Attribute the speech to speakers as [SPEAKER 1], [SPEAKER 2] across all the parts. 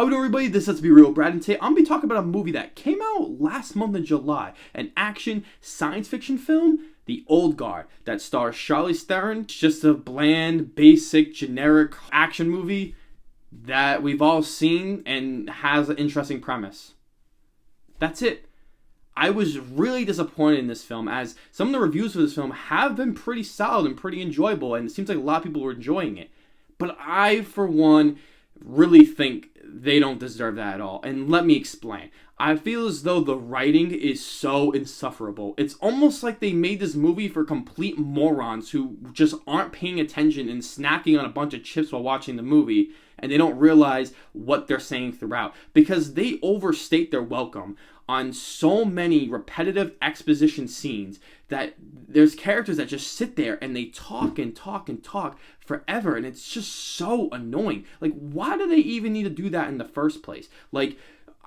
[SPEAKER 1] How we doing, everybody? This is To Be Real Brad, and today I'm going to be talking about a movie that came out last month in July. An action science fiction film, The Old Guard, that stars Charlize Theron. It's just a bland, basic, generic action movie that we've all seen and has an interesting premise. That's it. I was really disappointed in this film, as some of the reviews for this film have been pretty solid and pretty enjoyable, and it seems like a lot of people were enjoying it. But I, for one, really think they don't deserve that at all. And let me explain. I feel as though the writing is so insufferable. It's almost like they made this movie for complete morons who just aren't paying attention and snacking on a bunch of chips while watching the movie, and they don't realize what they're saying throughout, because they overstate their welcome on so many repetitive exposition scenes that there's characters that just sit there and they talk and talk and talk forever, and it's just so annoying. Like, why do they even need to do that in the first place? Like,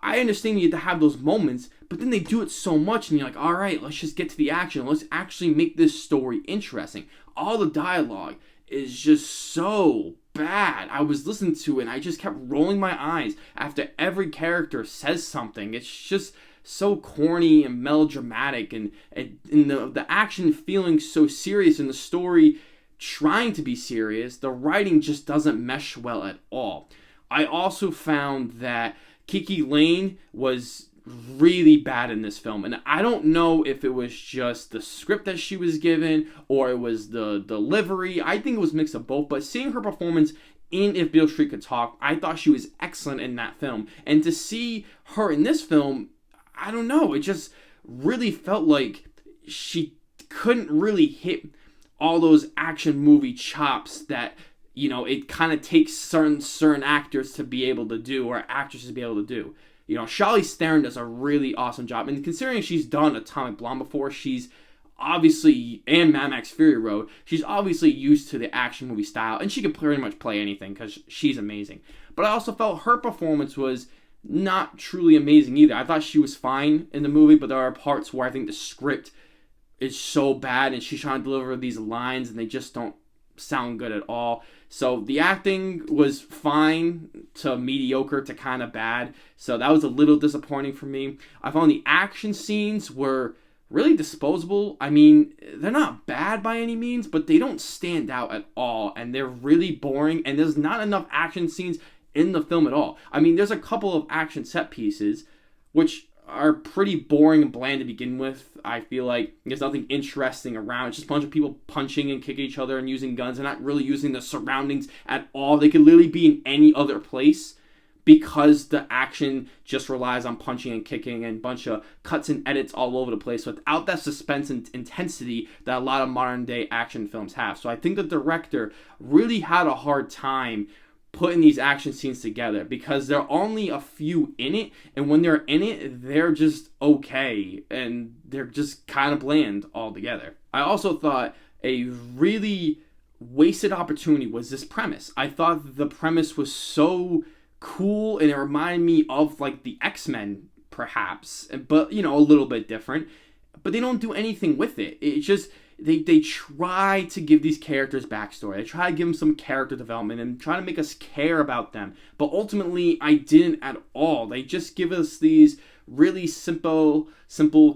[SPEAKER 1] I understand you have to have those moments, but then they do it so much and you're like, all right, let's just get to the action. Let's actually make this story interesting. All the dialogue is just so bad. I was listening to it and I just kept rolling my eyes after every character says something. It's just so corny and melodramatic, and the action feeling so serious and the story trying to be serious. The writing just doesn't mesh well at all. I also found that Kiki Layne was really bad in this film, and I don't know if it was just the script that she was given or it was the delivery. I think it was a mix of both, but seeing her performance in If Beale Street Could Talk, I thought she was excellent in that film, and to see her in this film, I don't know, it just really felt like she couldn't really hit all those action movie chops that, you know, it kind of takes certain actors to be able to do, or actresses to be able to do. You know, Charlize Theron does a really awesome job, and considering she's done Atomic Blonde before, she's obviously, and Mad Max Fury Road, she's obviously used to the action movie style, and she can pretty much play anything because she's amazing. But I also felt her performance was not truly amazing either. I thought she was fine in the movie, but there are parts where I think the script is so bad and she's trying to deliver these lines and they just don't sound good at all. So the acting was fine to mediocre to kind of bad, so that was a little disappointing for me. I found the action scenes were really disposable. I mean, they're not bad by any means, but they don't stand out at all, and they're really boring, and there's not enough action scenes in the film at all. I mean, there's a couple of action set pieces which are pretty boring and bland to begin with. I feel like there's nothing interesting around. It's just a bunch of people punching and kicking each other and using guns and not really using the surroundings at all. They could literally be in any other place because the action just relies on punching and kicking and a bunch of cuts and edits all over the place without that suspense and intensity that a lot of modern day action films have. So I think the director really had a hard time putting these action scenes together because there are only a few in it, and when they're in it, they're just okay, and they're just kind of bland altogether. I also thought a really wasted opportunity was this premise. I thought the premise was so cool, and it reminded me of like the X-Men, perhaps, but, you know, a little bit different, but they don't do anything with it. It's just They try to give these characters backstory. They try to give them some character development and try to make us care about them. But ultimately, I didn't at all. They just give us these really simple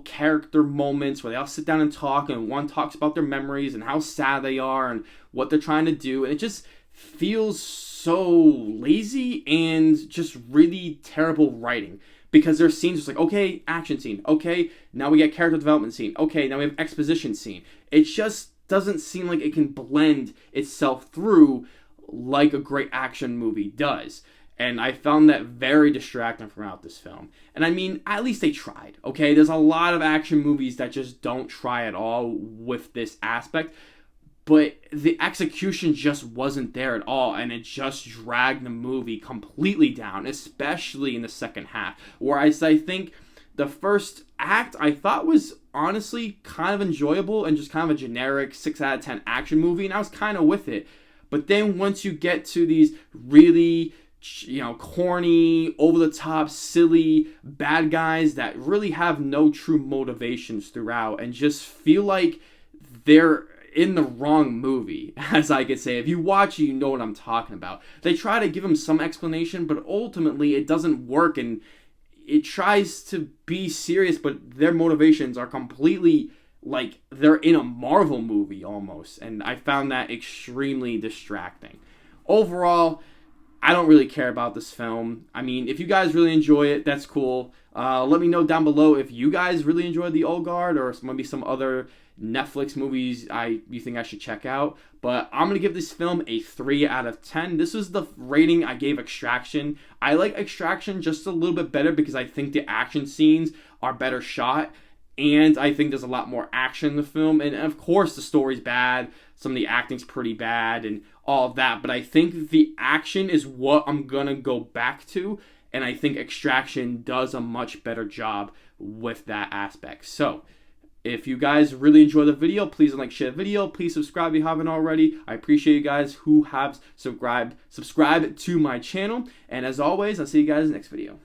[SPEAKER 1] character moments where they all sit down and talk, and one talks about their memories and how sad they are and what they're trying to do. And it just feels so lazy and just really terrible writing. Because there's scenes just like, okay, action scene. Okay, now we get character development scene. Okay, now we have exposition scene. It just doesn't seem like it can blend itself through like a great action movie does. And I found that very distracting throughout this film. And I mean, at least they tried, okay? There's a lot of action movies that just don't try at all with this aspect. But the execution just wasn't there at all, and it just dragged the movie completely down, especially in the second half. Whereas I think the first act I thought was honestly kind of enjoyable and just kind of a generic 6 out of 10 action movie, and I was kind of with it. But then once you get to these really, you know, corny, over-the-top, silly bad guys that really have no true motivations throughout and just feel like they're in the wrong movie, as I could say. If you watch it, you know what I'm talking about. They try to give him some explanation, but ultimately it doesn't work, and it tries to be serious, but their motivations are completely like they're in a Marvel movie almost, and I found that extremely distracting. Overall, I don't really care about this film. I mean, if you guys really enjoy it, that's cool. Let me know down below if you guys really enjoyed The Old Guard or maybe some other Netflix movies you think I should check out. But I'm going to give this film a 3 out of 10. This is the rating I gave Extraction. I like Extraction just a little bit better because I think the action scenes are better shot. And I think there's a lot more action in the film. And of course, the story's bad. Some of the acting's pretty bad and all of that. But I think the action is what I'm going to go back to. And I think Extraction does a much better job with that aspect. So, if you guys really enjoy the video, please like, share the video. Please subscribe if you haven't already. I appreciate you guys who have subscribed to my channel. And as always, I'll see you guys in the next video.